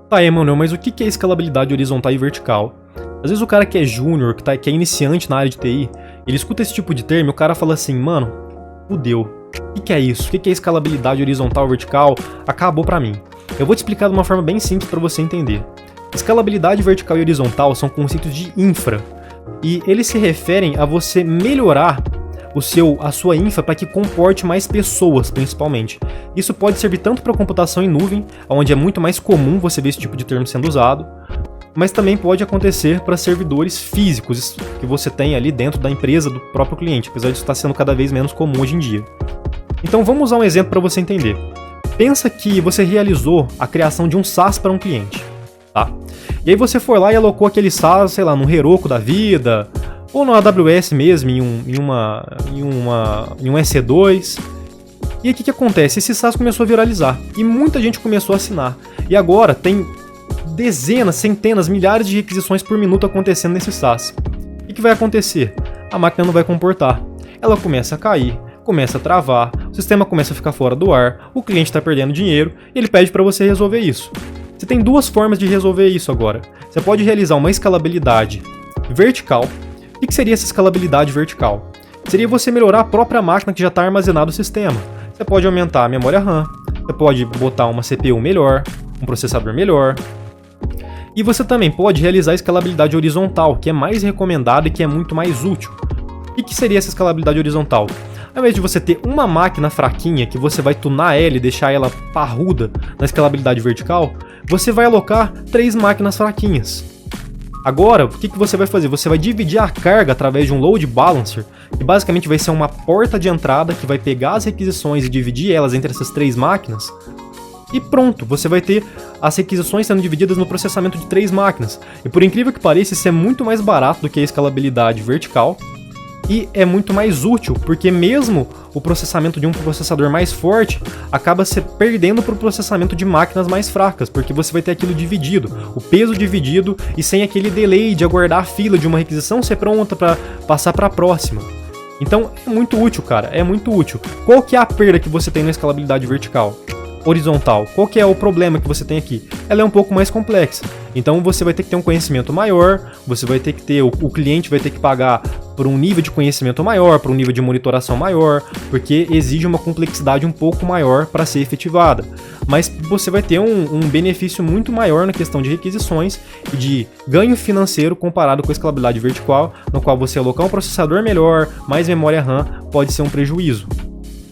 Tá, Emanuel, mas o que é escalabilidade horizontal e vertical? Às vezes o cara que é júnior, que é iniciante na área de TI, ele escuta esse tipo de termo e o cara fala assim, mano, fudeu. O que é isso? O que é escalabilidade horizontal ou vertical? Acabou pra mim. Eu vou te explicar de uma forma bem simples para você entender. Escalabilidade vertical e horizontal são conceitos de infra, e eles se referem a você melhorar a sua infra para que comporte mais pessoas, principalmente. Isso pode servir tanto para computação em nuvem, onde é muito mais comum você ver esse tipo de termo sendo usado, mas também pode acontecer para servidores físicos que você tem ali dentro da empresa do próprio cliente, apesar disso estar sendo cada vez menos comum hoje em dia. Então vamos usar um exemplo para você entender. Pensa que você realizou a criação de um SaaS para um cliente, tá? E aí você foi lá e alocou aquele SaaS, sei lá, num Heroku da vida, ou no AWS mesmo, em um EC2. E aí o que acontece? Esse SaaS começou a viralizar e muita gente começou a assinar. E agora tem dezenas, centenas, milhares de requisições por minuto acontecendo nesse SaaS. O que vai acontecer? A máquina não vai comportar. Ela começa a cair, começa a travar, o sistema começa a ficar fora do ar, o cliente está perdendo dinheiro e ele pede para você resolver isso. Você tem duas formas de resolver isso agora. Você pode realizar uma escalabilidade vertical. O que seria essa escalabilidade vertical? Seria você melhorar a própria máquina que já está armazenado no sistema. Você pode aumentar a memória RAM, você pode botar uma CPU melhor, um processador melhor. E você também pode realizar a escalabilidade horizontal, que é mais recomendada e que é muito mais útil. O que seria essa escalabilidade horizontal? Ao invés de você ter uma máquina fraquinha que você vai tunar ela e deixar ela parruda na escalabilidade vertical, você vai alocar 3 máquinas fraquinhas. Agora, o que você vai fazer? Você vai dividir a carga através de um load balancer, que basicamente vai ser uma porta de entrada que vai pegar as requisições e dividir elas entre essas 3 máquinas. E pronto, você vai ter as requisições sendo divididas no processamento de 3 máquinas. E por incrível que pareça, isso é muito mais barato do que a escalabilidade vertical. E é muito mais útil, porque mesmo o processamento de um processador mais forte acaba se perdendo para o processamento de máquinas mais fracas, porque você vai ter aquilo dividido, o peso dividido e sem aquele delay de aguardar a fila de uma requisição ser pronta para passar para a próxima. Então é muito útil, cara, é muito útil. Qual que é a perda que você tem na escalabilidade vertical? Horizontal. Qual que é o problema que você tem aqui? Ela é um pouco mais complexa. Então você vai ter que ter um conhecimento maior, você vai ter que ter, o cliente vai ter que pagar por um nível de conhecimento maior, por um nível de monitoração maior, porque exige uma complexidade um pouco maior para ser efetivada. Mas você vai ter um benefício muito maior na questão de requisições e de ganho financeiro comparado com a escalabilidade vertical, no qual você alocar um processador melhor, mais memória RAM, pode ser um prejuízo.